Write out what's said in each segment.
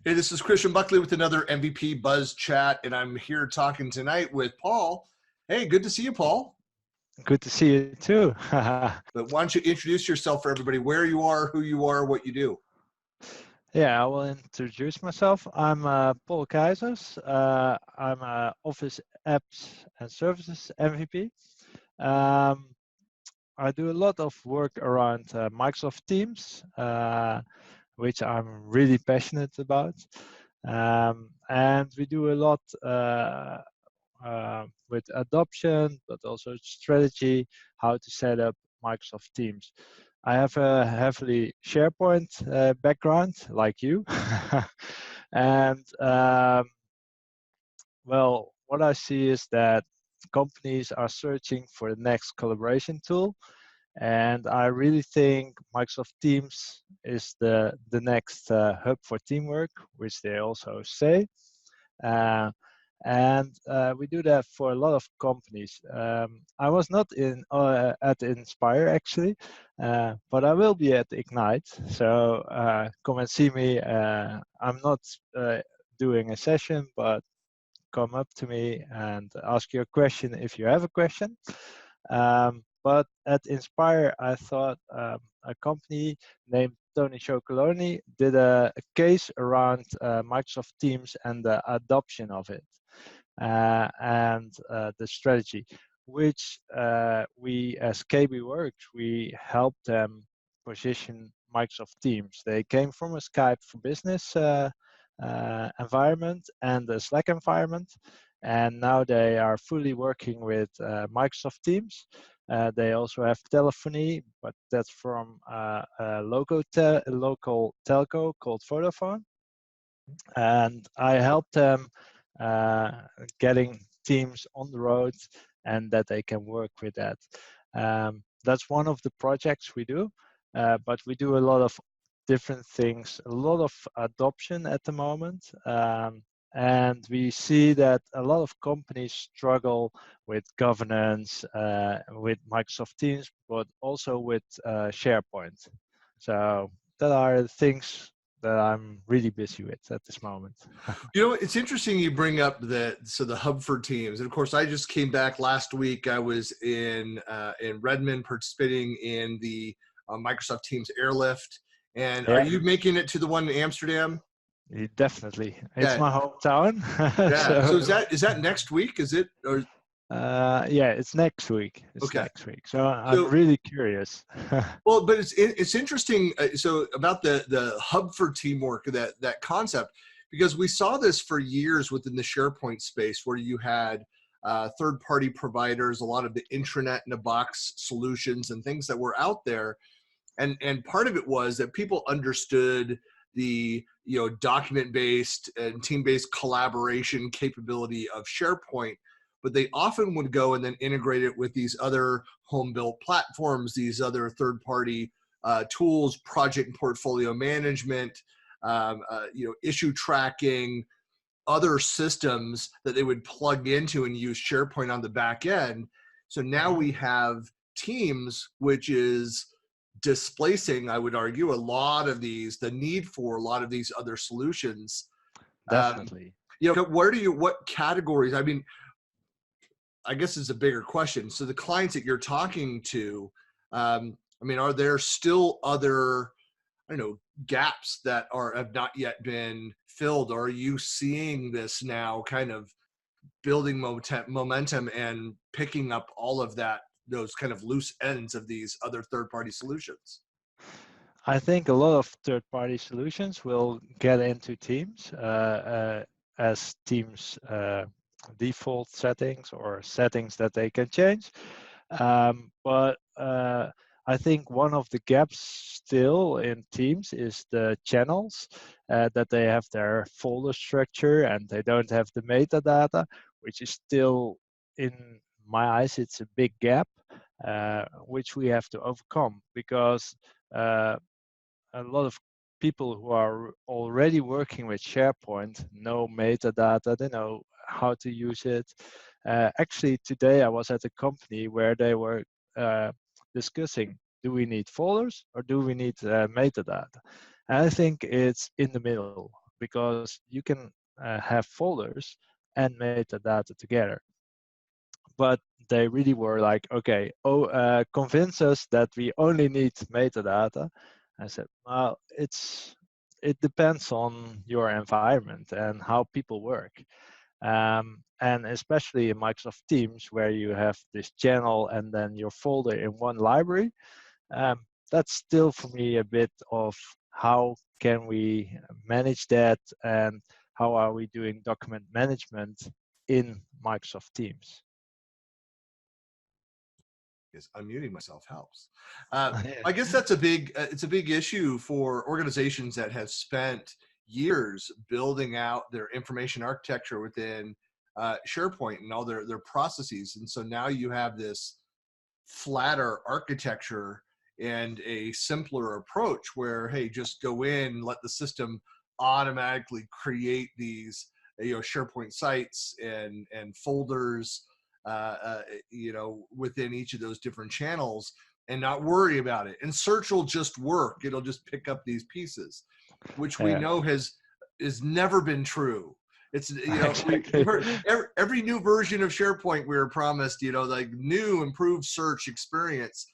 Hey, this is Christian Buckley with another MVP Buzz Chat, and I'm here talking tonight with Paul. Hey, good to see you, Paul. Good to see you too. But why don't you introduce yourself for everybody, where you are, who you are, what you do? Yeah, I will introduce myself. I'm Paul Keijzers. I'm Office Apps and Services MVP. Um, I do a lot of work around Microsoft Teams, which I'm really passionate about. And we do a lot with adoption, but also strategy, how to set up Microsoft Teams. I have a heavily SharePoint background, like you. And well, what I see is that companies are searching for the next collaboration tool. And I really think Microsoft Teams is the next hub for teamwork, which they also say. Uh, and we do that for a lot of companies. I was not at Inspire actually, but I will be at Ignite. So come and see me. I'm not doing a session, but come up to me and ask your question if you have a question. But at Inspire, I thought a company named Tony Chocoloni did a case around Microsoft Teams and the adoption of it and the strategy, which we as KB Works, we helped them position Microsoft Teams. They came from a Skype for Business environment and a Slack environment, and now they are fully working with Microsoft Teams. They also have telephony, but that's from a local telco called Vodafone. And I helped them getting teams on the road and that they can work with that. That's one of the projects we do, but we do a lot of different things, a lot of adoption at the moment. And we see that a lot of companies struggle with governance, with Microsoft Teams, but also with SharePoint. So that are the things that I'm really busy with at this moment. You know, it's interesting you bring up the hub for teams. And of course, I just came back last week. I was in Redmond participating in the Microsoft Teams Airlift. And Yeah. are you making it to the one in Amsterdam? Definitely, it's Yeah. my hometown. Yeah. So is that next week? Is it or? Yeah, it's next week. It's Okay. next week. So I'm really curious. Well, but it's interesting. So about the hub for teamwork, that concept, because we saw this for years within the SharePoint space, where you had third-party providers, a lot of the intranet in a box solutions and things that were out there, and part of it was that people understood the document-based and team-based collaboration capability of SharePoint, but they often would go and then integrate it with these other home-built platforms, these other third-party tools, project and portfolio management, issue tracking, other systems that they would plug into and use SharePoint on the back end. So now we have Teams, which is displacing, I would argue, a lot of these, the need for a lot of these other solutions. Definitely. What categories? I mean, I guess it's a bigger question. So the clients that you're talking to, I mean, are there still other, I don't know, gaps that have not yet been filled? Or are you seeing this now kind of building momentum and picking up all of those kind of loose ends of these other third-party solutions? I think a lot of third-party solutions will get into Teams as Teams default settings or settings that they can change. But I think one of the gaps still in Teams is the channels, that they have their folder structure and they don't have the metadata, which is still, in my eyes, it's a big gap, which we have to overcome, because a lot of people who are already working with SharePoint know metadata, they know how to use it. Actually, today I was at a company where they were discussing, do we need folders or do we need metadata? And I think it's in the middle. because you can have folders and metadata together. But they really were like, okay, convince us that we only need metadata. I said, well, it depends on your environment and how people work. And especially in Microsoft Teams, where you have this channel and then your folder in one library, that's still for me a bit of how can we manage that, and how are we doing document management in Microsoft Teams. Yes, unmuting myself helps. Yeah. I guess that's it's a big issue for organizations that have spent years building out their information architecture within SharePoint and all their processes. And so now you have this flatter architecture and a simpler approach where, hey, just go in, let the system automatically create these, SharePoint sites and folders, within each of those different channels, and not worry about it. And search will just work. It'll just pick up these pieces, which we Yeah. know has never been true. It's, Exactly. every new version of SharePoint, we were promised, like new improved search experience,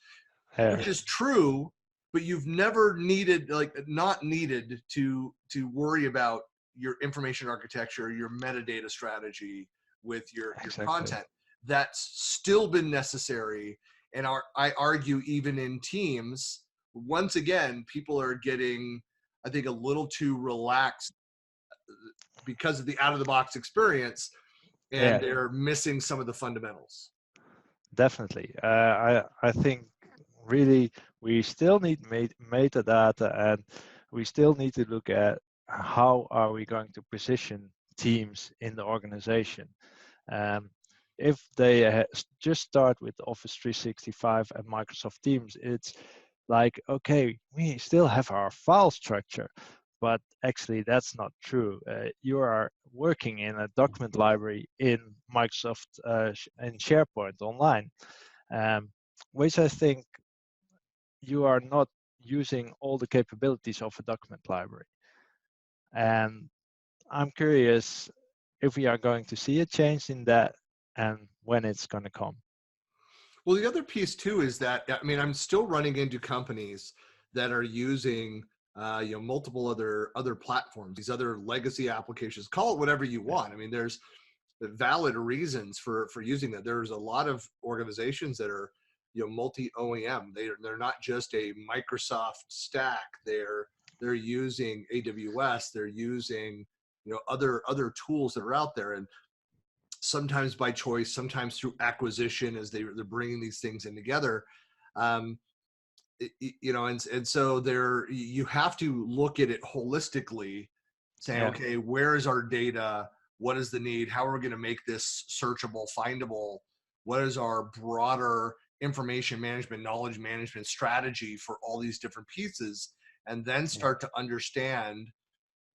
Yeah. which is true, but you've never needed, not needed to worry about your information architecture, your metadata strategy with your Exactly. content. That's still been necessary. And I argue even in Teams, once again, people are getting, I think, a little too relaxed because of the out of the box experience, and Yeah, they're missing some of the fundamentals. definitely. I think really we still need metadata, and we still need to look at how are we going to position teams in the organization. Um, if they just start with Office 365 and Microsoft Teams, it's like, okay, we still have our file structure, but actually that's not true. You are working in a document library in Microsoft in SharePoint online, which I think you are not using all the capabilities of a document library. And I'm curious if we are going to see a change in that and when it's going to come. Well, the other piece too is that, I mean, I'm still running into companies that are using multiple other platforms, these other legacy applications. Call it whatever you want. I mean, there's valid reasons for using that. There's a lot of organizations that are multi OEM. They're not just a Microsoft stack. They're using AWS. They're using other tools that are out there, and sometimes by choice, sometimes through acquisition, as they're bringing these things in together. Um, and so you have to look at it holistically, saying, Yeah. okay, where is our data? What is the need? How are we going to make this searchable, findable? What is our broader information management, knowledge management strategy for all these different pieces? And then start to understand,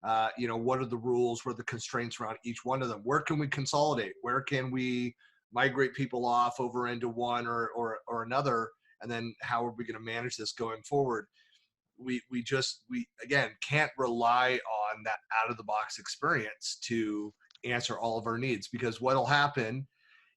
what are the rules, what are the constraints around each one of them? Where can we consolidate? Where can we migrate people off over into one or another? And then how are we going to manage this going forward? We again can't rely on that out of the box experience to answer all of our needs, because what'll happen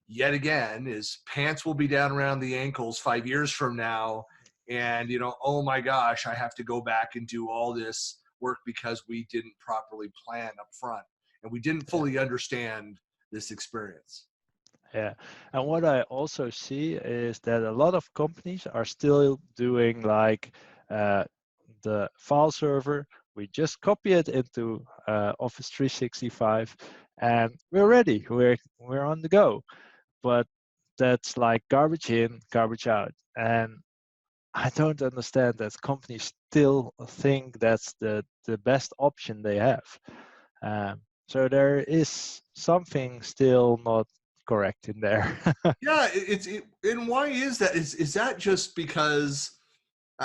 yet again is pants will be down around the ankles 5 years from now, and oh my gosh, I have to go back and do all this work because we didn't properly plan up front and we didn't fully understand this experience. Yeah, and what I also see is that a lot of companies are still doing like the file server. We just copy it into Office 365, and we're ready. We're on the go. But that's like garbage in, garbage out, and I don't understand that companies still think that's the best option they have. So there is something still not correct in there. Yeah, and why is that? Is that just because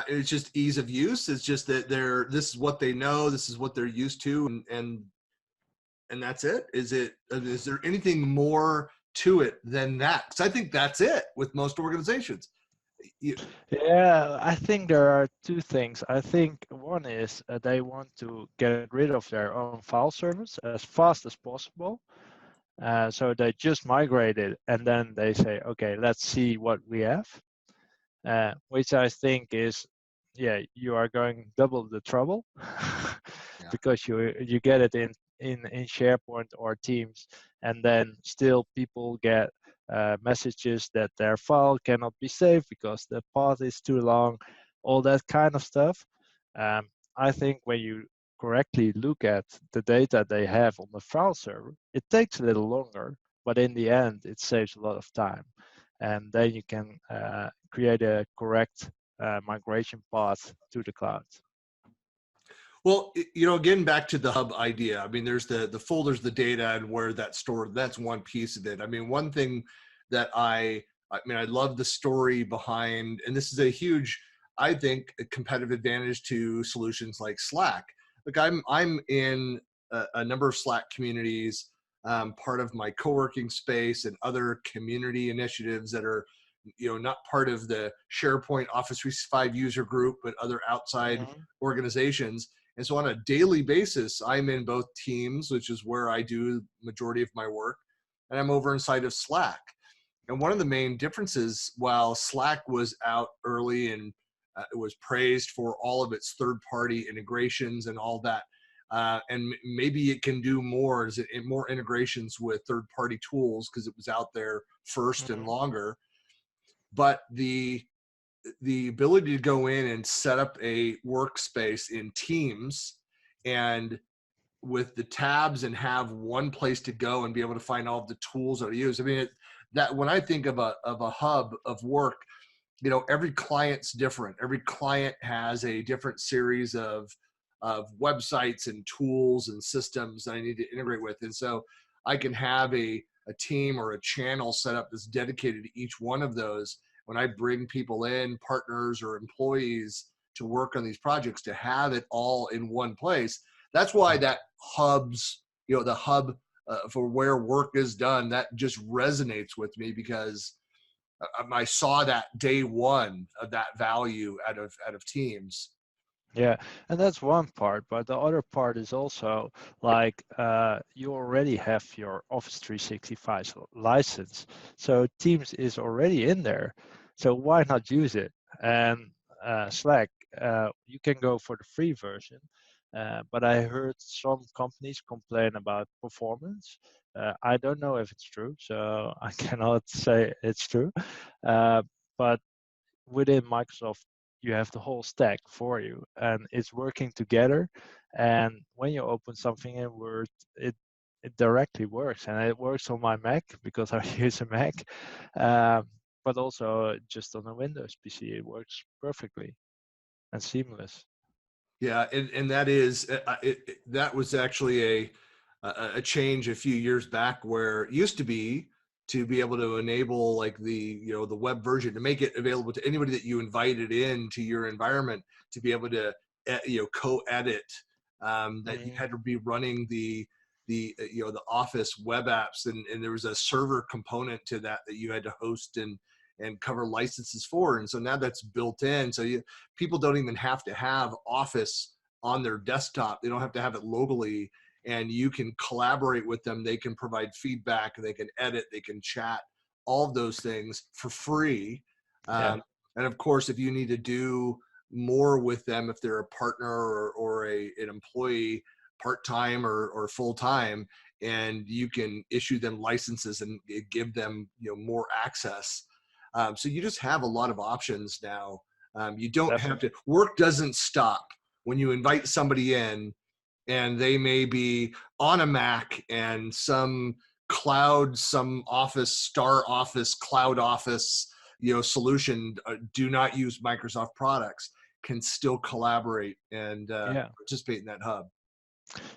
it's just ease of use? It's just that this is what they know, this is what they're used to, and that's it? Is there anything more to it than that? Because I think that's it with most organizations. You, Yeah, I think there are two things. I think one is they want to get rid of their own file servers as fast as possible. So they just migrate it and then they say, okay, let's see what we have, which I think is, yeah, you are going double the trouble yeah. because you get it in SharePoint or Teams, and then still people get messages that their file cannot be saved because the path is too long, all that kind of stuff. Um, I think when you correctly look at the data they have on the file server, it takes a little longer, but in the end, it saves a lot of time. And then you can create a correct migration path to the cloud. Well, again, back to the hub idea. I mean, there's the folders, the data, and where that's stored. That's one piece of it. I mean, one thing that I mean, I love the story behind, and this is a huge, I think, a competitive advantage to solutions like Slack. Like I'm in a number of Slack communities, part of my co-working space and other community initiatives that are, not part of the SharePoint Office 365 user group, but other outside Mhm. organizations. And so on a daily basis, I'm in both Teams, which is where I do majority of my work, and I'm over inside of Slack. And one of the main differences, while Slack was out early and it was praised for all of its third-party integrations and all that, and maybe it can do more, is it more integrations with third-party tools because it was out there first and Mhm. longer. But the ability to go in and set up a workspace in Teams and with the tabs and have one place to go and be able to find all of the tools that are used. I mean, that when I think of a hub of work, every client's different. Every client has a different series of websites and tools and systems that I need to integrate with. And so I can have a team or a channel set up that's dedicated to each one of those. When I bring people in, partners or employees to work on these projects, to have it all in one place. That's why that hubs, the hub for where work is done, that just resonates with me because I saw that day one of that value out of Teams. Yeah, and that's one part, but the other part is also like you already have your Office 365 license, so Teams is already in there, so why not use it? And Slack, you can go for the free version, but I heard some companies complain about performance. I don't know if it's true, so I cannot say it's true, uh, but within Microsoft, you have the whole stack for you and it's working together. And when you open something in Word, it directly works, and it works on my Mac because I use a Mac, but also just on a Windows PC, it works perfectly and seamless. Yeah, and that is that was actually a change a few years back where it used to be able to enable like the web version to make it available to anybody that you invited into your environment to be able to co-edit, that you Mhm. had to be running the Office web apps, and there was a server component to that you had to host and cover licenses for, and so now that's built in, so people don't even have to have Office on their desktop. They don't have to have it locally, and you can collaborate with them. They can provide feedback, they can edit, they can chat, all of those things for free. Yeah, Um, and of course, if you need to do more with them, if they're a partner or an employee, part-time or full-time, and you can issue them licenses and give them more access. So you just have a lot of options now. You don't have definitely. to, work doesn't stop when you invite somebody in and they may be on a Mac and some cloud, some office, star office, cloud office, solution, do not use Microsoft products, can still collaborate and Yeah. participate in that hub.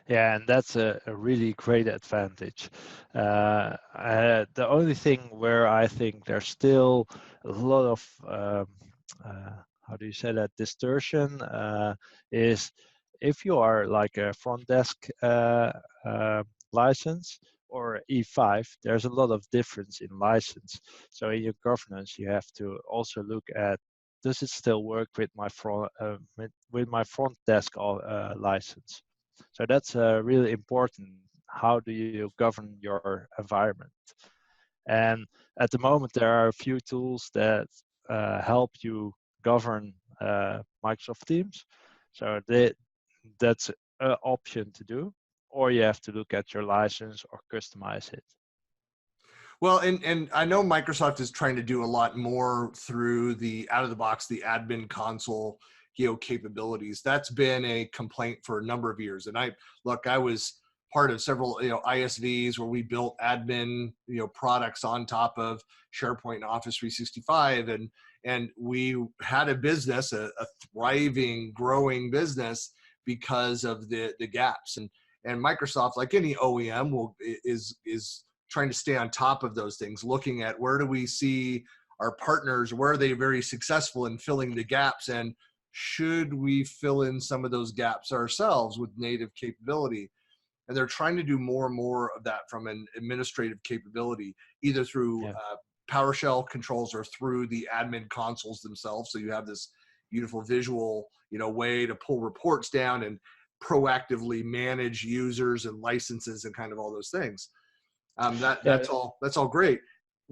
Yeah, and that's a really great advantage. The only thing where I think there's still a lot of how do you say that, distortion, is if you are like a front desk license, or E5, there's a lot of difference in license. So in your governance, you have to also look at, does it still work with my front desk license? So that's really important. How do you govern your environment? And at the moment, there are a few tools that help you govern Microsoft Teams. So that's an option to do, or you have to look at your license or customize it. Well, and I know Microsoft is trying to do a lot more through the out of the box, the admin console, capabilities. That's been a complaint for a number of years. And I was part of several, ISVs where we built admin, products on top of SharePoint and Office 365. And we had a business, a thriving, growing business because of the gaps. And Microsoft, like any OEM, is trying to stay on top of those things, looking at where do we see our partners, where are they very successful in filling the gaps, and should we fill in some of those gaps ourselves with native capability? And they're trying to do more and more of that from an administrative capability, either through PowerShell controls or through the admin consoles themselves. So you have this beautiful visual, way to pull reports down and proactively manage users and licenses and kind of all those things. That's all great.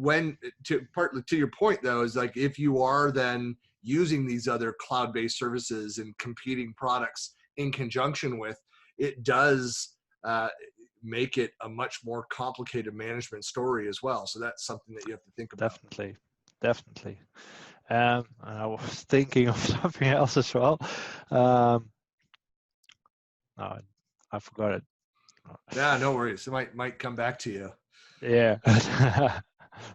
Partly to your point though, is like, if you are then using these other cloud-based services and competing products in conjunction with, it does make it a much more complicated management story as well. So that's something that you have to think about. Definitely. And I was thinking of something else as well. No, I forgot it. Yeah, no worries. It might come back to you. Yeah.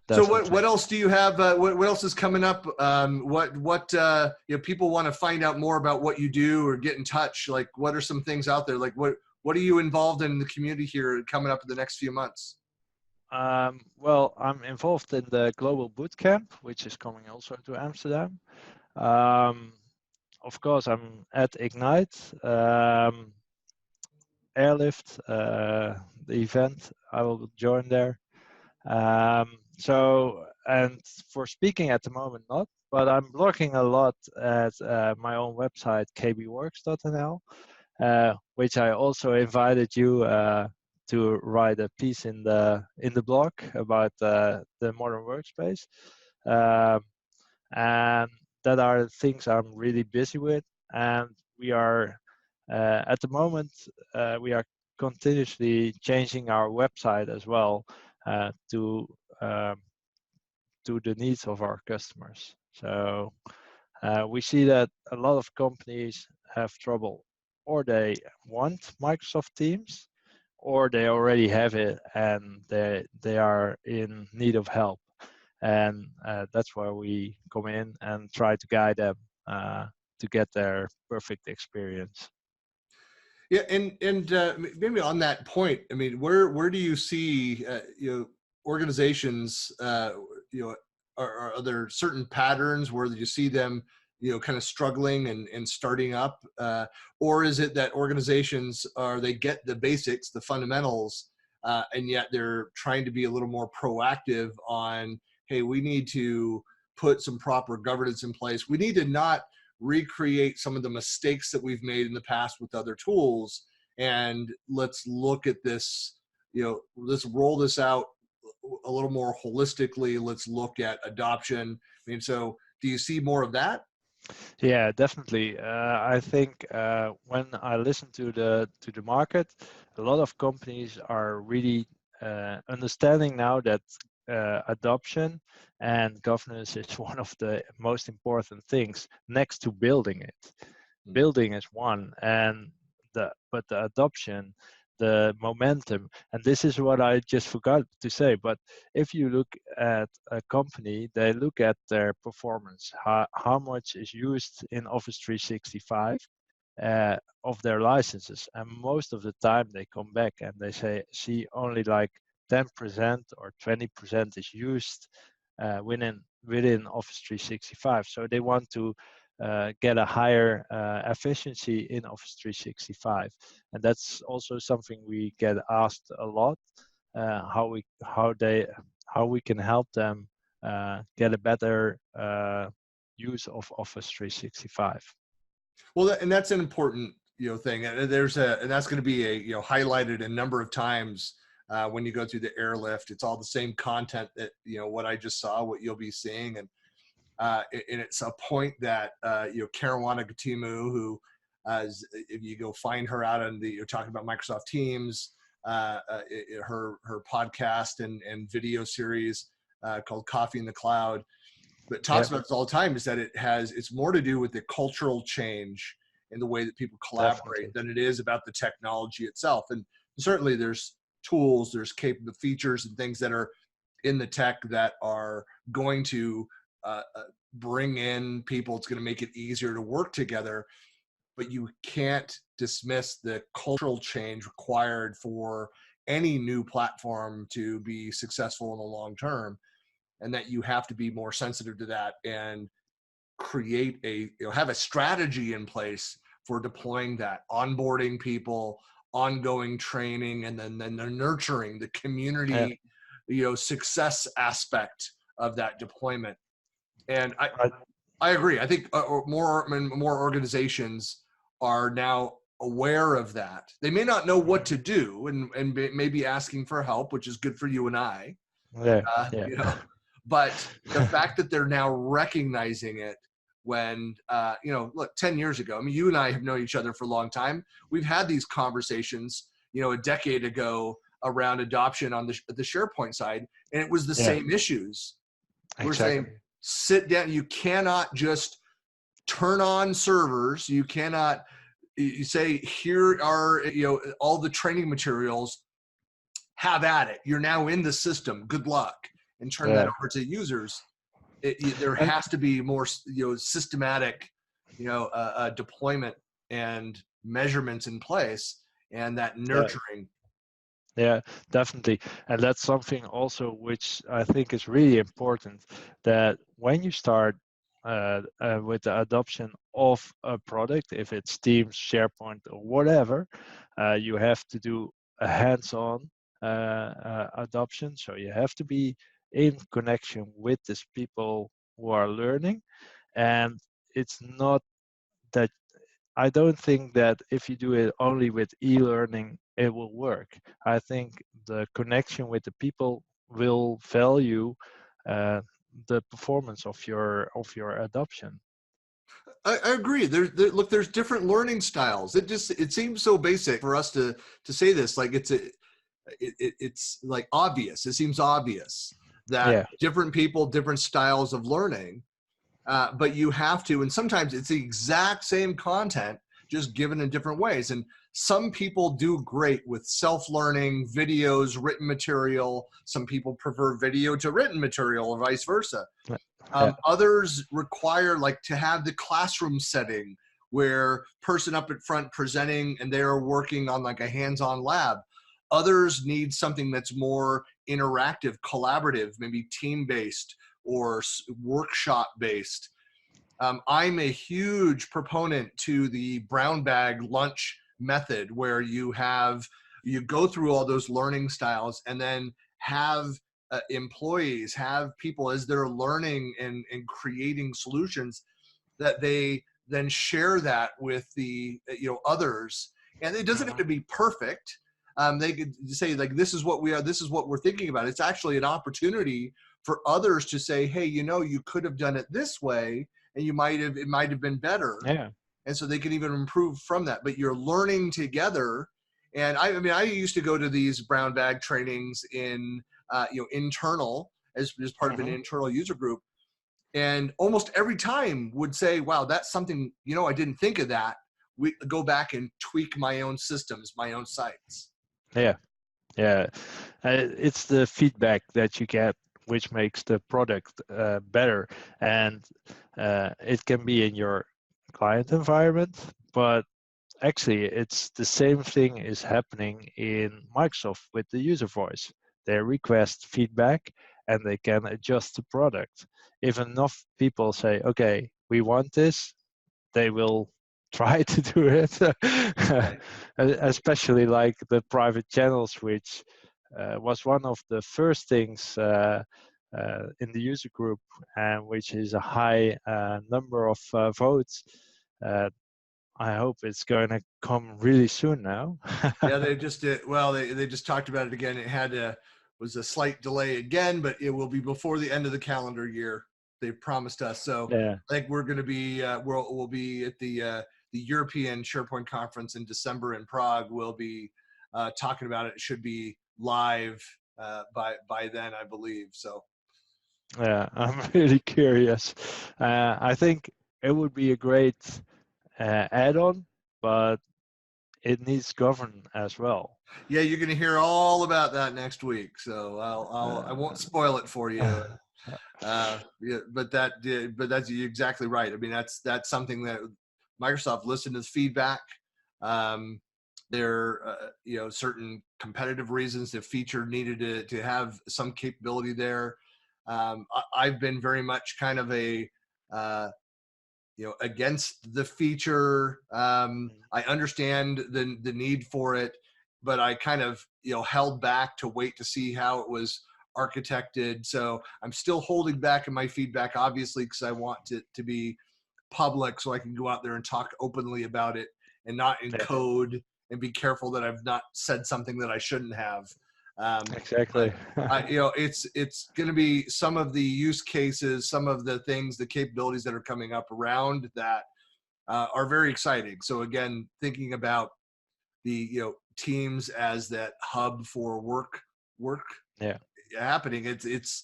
So what else do you have? What else is coming up? What people want to find out more about what you do or get in touch? Like, what are some things out there? Like, what are you involved in the community here coming up in the next few months? Well, I'm involved in the Global Bootcamp, which is coming also to Amsterdam. Of course, I'm at Ignite, Airlift, the event. I will join there. And for speaking at the moment, not, but I'm blogging a lot at my own website, kbworks.nl, which I also invited you to write a piece in the blog about the modern workspace. And that are things I'm really busy with. And we are, at the moment, we are continuously changing our website as well to the needs of our customers. So we see that a lot of companies have trouble, or they want Microsoft Teams, or they already have it and they are in need of help. And that's where we come in and try to guide them to get their perfect experience. Yeah, and maybe on that point, I mean, where do you see organizations? Are there certain patterns where you see them, kind of struggling and starting up, or is it that organizations they get the basics, the fundamentals, and yet they're trying to be a little more proactive on, hey, we need to put some proper governance in place. We need to not recreate some of the mistakes that we've made in the past with other tools, and let's look at this, let's roll this out a little more holistically. Let's look at adoption. I mean, so do you see more of that? Yeah, definitely. I think when I listen to the market, a lot of companies are really understanding now that adoption and governance is one of the most important things next to building it. Mm-hmm. Building is one, but the adoption, the momentum, and this is what I just forgot to say, but if you look at a company, they look at their performance, how much is used in Office 365 of their licenses, and most of the time they come back and they see only like 10% or 20% is used within Office 365. So they want to get a higher efficiency in Office 365. And that's also something we get asked a lot. how we can help them get a better use of Office 365. Well, and that's an important thing, and that's going to be highlighted a number of times when you go through the airlift. It's all the same content that what I just saw, what you'll be seeing, and it's a point that Caruana Gatimu, who if you go find her out on you're talking about Microsoft Teams, her podcast and video series called Coffee in the Cloud, but talks about this all the time, is that it's more to do with the cultural change in the way that people collaborate than it is about the technology itself. And certainly there's tools, there's capable features and things that are in the tech that are going to bring in people. It's going to make it easier to work together, but you can't dismiss the cultural change required for any new platform to be successful in the long term, and that you have to be more sensitive to that and create have a strategy in place for deploying that, onboarding people, ongoing training, and then the nurturing, the community, success aspect of that deployment. And I agree. I think more organizations are now aware of that. They may not know what to do and may be asking for help, which is good for you and I. But the fact that they're now recognizing it when, look, 10 years ago, I mean, you and I have known each other for a long time. We've had these conversations, a decade ago around adoption on the SharePoint side, and it was the same issues. We're saying, sit down. You cannot just turn on servers. You cannot, you say, here are, all the training materials, have at it. You're now in the system. Good luck. And turn that over to users. There has to be more, systematic, deployment and measurements in place, and that nurturing. Yeah, definitely. And that's something also which I think is really important, that when you start with the adoption of a product, if it's Teams, SharePoint, or whatever, you have to do a hands-on adoption. So you have to be in connection with these people who are learning. And it's not that, I don't think that if you do it only with e-learning, it will work. I think the connection with the people will value the performance of your adoption. I agree. Look, there's different learning styles. It seems so basic for us to say this, like it's like obvious. It seems obvious that different people, different styles of learning, but you have to, and sometimes it's the exact same content, just given in different ways. And some people do great with self-learning, videos, written material. Some people prefer video to written material, or vice versa. Others require to have the classroom setting where person up at front presenting and they're working on a hands-on lab. Others need something that's more interactive, collaborative, maybe team-based or workshop-based. I'm a huge proponent to the brown bag lunch method, where you go through all those learning styles and then have employees, have people, as they're learning and creating solutions, that they then share that with the others. And it doesn't have to be perfect. They could say, this is what we are, this is what we're thinking about. It's actually an opportunity for others to say, hey, you could have done it this way, and it might have been better. Yeah. And so they can even improve from that. But you're learning together. And I used to go to these brown bag trainings in internal, as part of an internal user group, and almost every time would say, wow, that's something, I didn't think of that. We go back and tweak my own systems, my own sites. Yeah. It's the feedback that you get which makes the product better, and it can be in your client environment, but actually it's the same thing is happening in Microsoft with the user voice. They request feedback and they can adjust the product. If enough people say, okay, we want this, they will try to do it. Especially the private channels, which was one of the first things in the user group, and which is a high number of votes. I hope it's going to come really soon now. Yeah, they just did. Well, they just talked about it again. It was a slight delay again, but it will be before the end of the calendar year. They've promised us. So Yeah. I think we're going to be we'll be at the European SharePoint conference in December in Prague. We'll be talking about it. It should be live by then, I believe. So Yeah, I'm really curious. I think it would be a great add-on, but it needs govern as well. yeah, you're going to hear all about that next week. So I won't spoil it for you. Yeah, but that's you're exactly right. I mean, that's something that Microsoft listened to the feedback. There, certain competitive reasons the feature needed to have some capability there. I've been very much kind of a against the feature. I understand the need for it, but I kind of held back to wait to see how it was architected. So I'm still holding back in my feedback, obviously, because I want it to be public so I can go out there and talk openly about it and not in code, and be careful that I've not said something that I shouldn't have. Exactly. It's going to be some of the use cases, some of the things, the capabilities that are coming up around that are very exciting. So again, thinking about the Teams as that hub for work happening, it's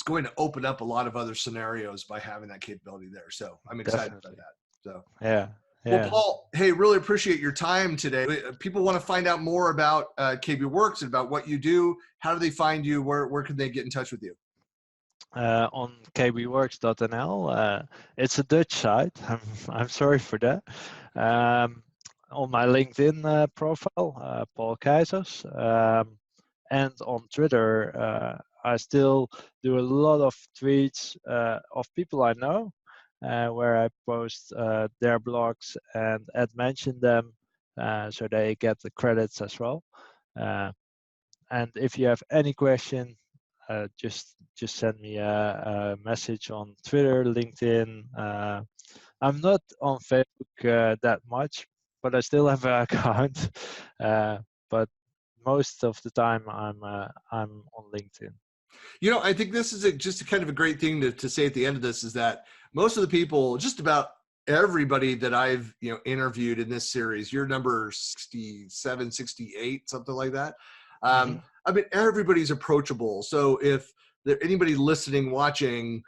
going to open up a lot of other scenarios by having that capability there. So I'm excited about that. So yeah. Well, Paul, hey, really appreciate your time today. People want to find out more about KB Works and about what you do. How do they find you? Where can they get in touch with you? On kbworks.nl. It's a Dutch site. I'm sorry for that. On my LinkedIn profile, Paul Keijzers, and on Twitter, I still do a lot of tweets of people I know, where I post their blogs and mention them, so they get the credits as well. And if you have any question, just send me a message on Twitter, LinkedIn. I'm not on Facebook that much, but I still have an account. But most of the time, I'm on LinkedIn. I think this is just kind of a great thing to say at the end of this, is that most of the people, just about everybody that I've interviewed in this series, you're number 67, 68, something like that. I mean, everybody's approachable. So if anybody listening, watching,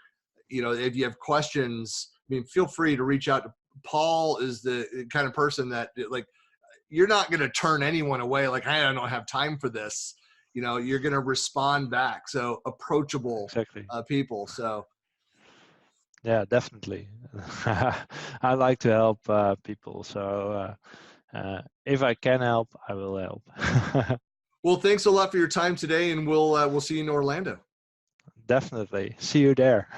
if you have questions, I mean, feel free to reach out to Paul. Is the kind of person that, like, you're not going to turn anyone away. Like, I don't have time for this. You're going to respond back. So approachable people. So. Yeah, definitely. I like to help people. So if I can help, I will help. Well, thanks a lot for your time today, and we'll see you in Orlando. Definitely. See you there.